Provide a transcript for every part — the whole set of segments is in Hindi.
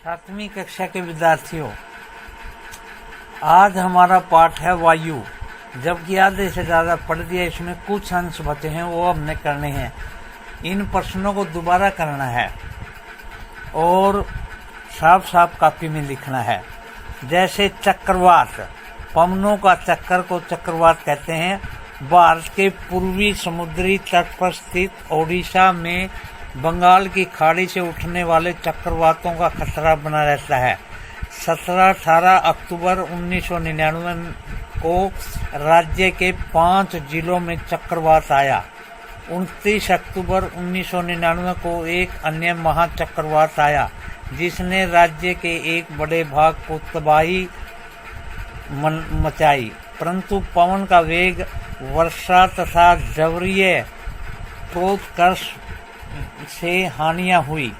सातवीं कक्षा के विद्यार्थियों, आज हमारा पाठ है वायु। जबकि आधे से ज़्यादा पढ़ दिया, इसमें कुछ अंश बचे हैं, वो हमने करने हैं। इन प्रश्नों को दोबारा करना है और साफ साफ कॉपी में लिखना है। जैसे चक्रवात, पवनों का चक्कर को चक्रवात कहते हैं। भारत के पूर्वी समुद्री तट पर स्थित ओडिशा में बंगाल की खाड़ी से उठने वाले चक्रवातों का खतरा बना रहता है। 17-18 अक्टूबर 1999 को राज्य के 5 जिलों में चक्रवात आया। 29 अक्टूबर 1999 को एक अन्य महाचक्रवात आया, जिसने राज्य के एक बड़े भाग को तबाही मचाई। परंतु पवन का वेग, वर्षा तथा जवरीय प्रोत्कर्ष से हानियां हुई।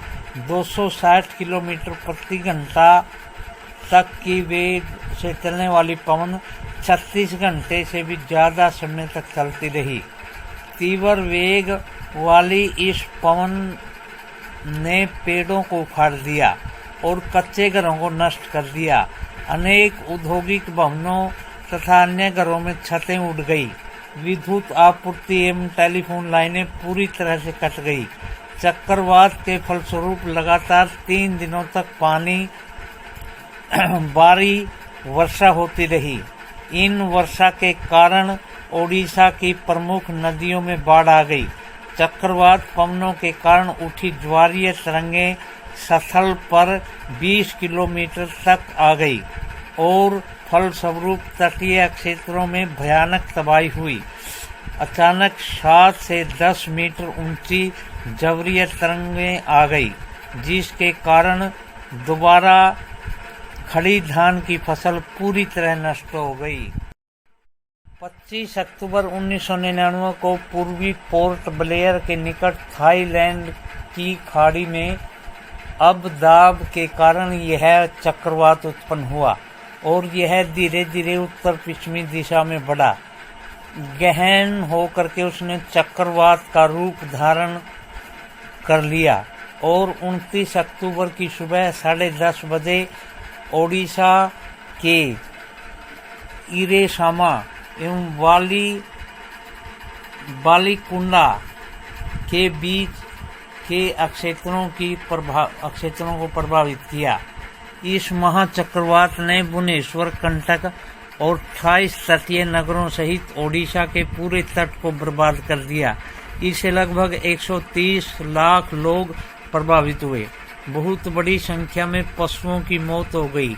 260 किलोमीटर प्रति घंटा तक की वेग से चलने वाली पवन 36 घंटे से भी ज़्यादा समय तक चलती रही। तीव्र वेग वाली इस पवन ने पेड़ों को उखाड़ दिया और कच्चे घरों को नष्ट कर दिया। अनेक औद्योगिक भवनों तथा अन्य घरों में छतें उड़ गई। विद्युत आपूर्ति एवं टेलीफोन लाइनें पूरी तरह से कट गई। चक्रवात के फलस्वरूप लगातार 3 दिनों तक भारी वर्षा होती रही। इन वर्षा के कारण ओडिशा की प्रमुख नदियों में बाढ़ आ गई। चक्रवात पवनों के कारण उठी ज्वारीय तरंगें सतह पर 20 किलोमीटर तक आ गई और फलस्वरूप तटीय क्षेत्रों में भयानक तबाही हुई। अचानक 7 से 10 मीटर ऊंची जवरीय तरंगें आ गई, जिसके कारण दोबारा खड़ी धान की फसल पूरी तरह नष्ट हो गई। 25 अक्टूबर 1999 को पूर्वी पोर्ट ब्लेयर के निकट थाईलैंड की खाड़ी में अवदाब के कारण यह चक्रवात उत्पन्न हुआ और यह धीरे धीरे उत्तर पश्चिमी दिशा में बढ़ा। गहन होकर के उसने चक्रवात का रूप धारण कर लिया और 29 अक्टूबर की सुबह 10:30 बजे ओडिशा के इरेसामा एवं बालीकुंडा के बीच के क्षेत्रों को प्रभावित किया। इस महाचक्रवात ने भुवनेश्वर, कंटक और 28 तटीय नगरों सहित ओडिशा के पूरे तट को बर्बाद कर दिया। इससे लगभग 130 लाख लोग प्रभावित हुए। बहुत बड़ी संख्या में पशुओं की मौत हो गई।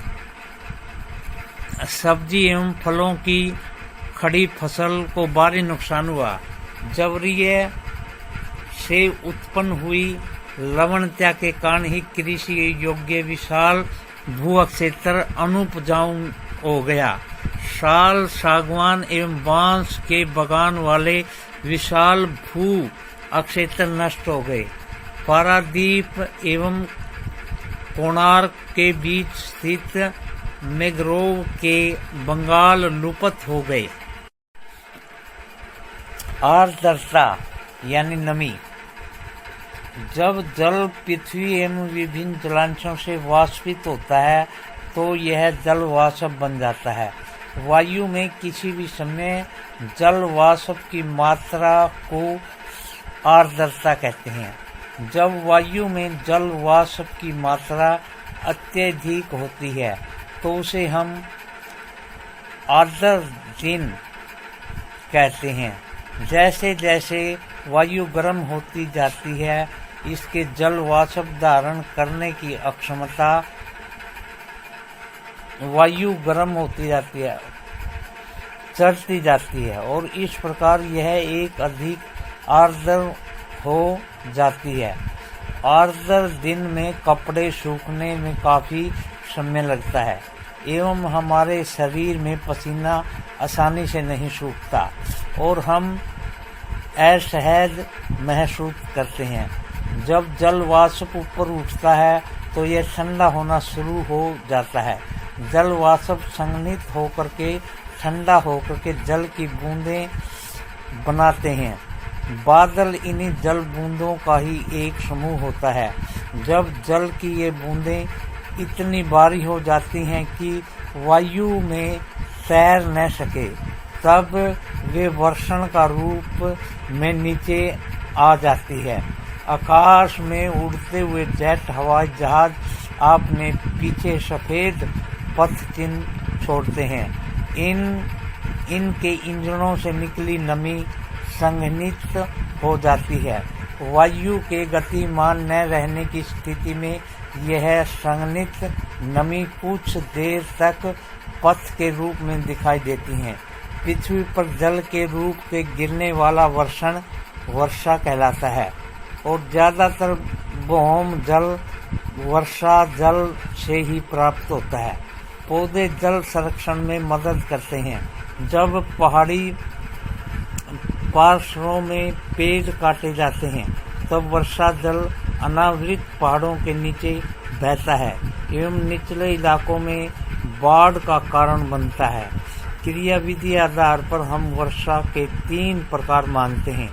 सब्जी एवं फलों की खड़ी फसल को भारी नुकसान हुआ। जवरीय से उत्पन्न हुई लवणता के कारण ही कृषि योग्य विशाल भू क्षेत्र अनुपजाऊ हो गया। साल, सागवान एवं बांस के बगान वाले विशाल भू क्षेत्र नष्ट हो गए। पारादीप एवं कोणार्क के बीच स्थित मैंग्रोव के बंगाल लुप्त हो गए। आर्द्रता यानी नमी, जब जल पृथ्वी एवं विभिन्न जलांशों से वाष्पित होता है तो यह जल वाष्प बन जाता है। वायु में किसी भी समय जल वाष्प की मात्रा को आर्द्रता कहते हैं। जब वायु में जल वाष्प की मात्रा अत्यधिक होती है तो उसे हम आर्द्र दिन कहते हैं। जैसे जैसे वायु गर्म होती जाती है, इसके जल वाष्प धारण करने की अक्षमता वायु गर्म होती जाती है, चढ़ती जाती है और इस प्रकार यह एक अधिक आर्द्र हो जाती है। आर्द्र दिन में कपड़े सूखने में काफी समय लगता है एवं हमारे शरीर में पसीना आसानी से नहीं सूखता और हम असहज महसूस करते हैं। जब जल वाष्प ऊपर उठता है तो यह ठंडा होना शुरू हो जाता है। जल वाष्प संघनित होकर के ठंडा होकर के जल की बूंदें बनाते हैं। बादल इन्हीं जल बूंदों का ही एक समूह होता है। जब जल की ये बूंदें इतनी भारी हो जाती हैं कि वायु में तैर न सके, तब वे वर्षण का रूप में नीचे आ जाती है। आकाश में उड़ते हुए जेट हवाई जहाज अपने पीछे सफेद पथ चिन्ह छोड़ते हैं। इनके इंजनों से निकली नमी संघनित हो जाती है। वायु के गतिमान न रहने की स्थिति में यह संघनित नमी कुछ देर तक पथ के रूप में दिखाई देती है। पृथ्वी पर जल के रूप के गिरने वाला वर्षण वर्षा कहलाता है और ज्यादातर भौम जल वर्षा जल से ही प्राप्त होता है। पौधे जल संरक्षण में मदद करते हैं। जब पहाड़ी पार्श्वों में पेड़ काटे जाते हैं तब वर्षा जल अनावृत पहाड़ों के नीचे बहता है एवं निचले इलाकों में बाढ़ का कारण बनता है। क्रियाविधि आधार पर हम वर्षा के 3 प्रकार मानते हैं।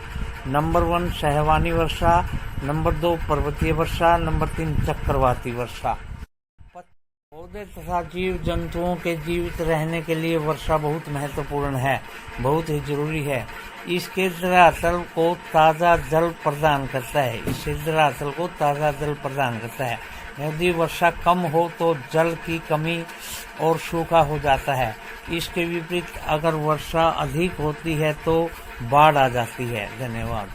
नंबर 1 सहवानी वर्षा, नंबर 2 पर्वतीय वर्षा, नंबर 3 चक्रवाती वर्षा। पौधे तथा जीव जंतुओं के जीवित रहने के लिए वर्षा बहुत महत्वपूर्ण है, बहुत ही जरूरी है। इसके धरातल को ताज़ा जल प्रदान करता है। यदि वर्षा कम हो तो जल की कमी और सूखा हो जाता है। इसके विपरीत अगर वर्षा अधिक होती है तो बाढ़ आ जाती है। धन्यवाद।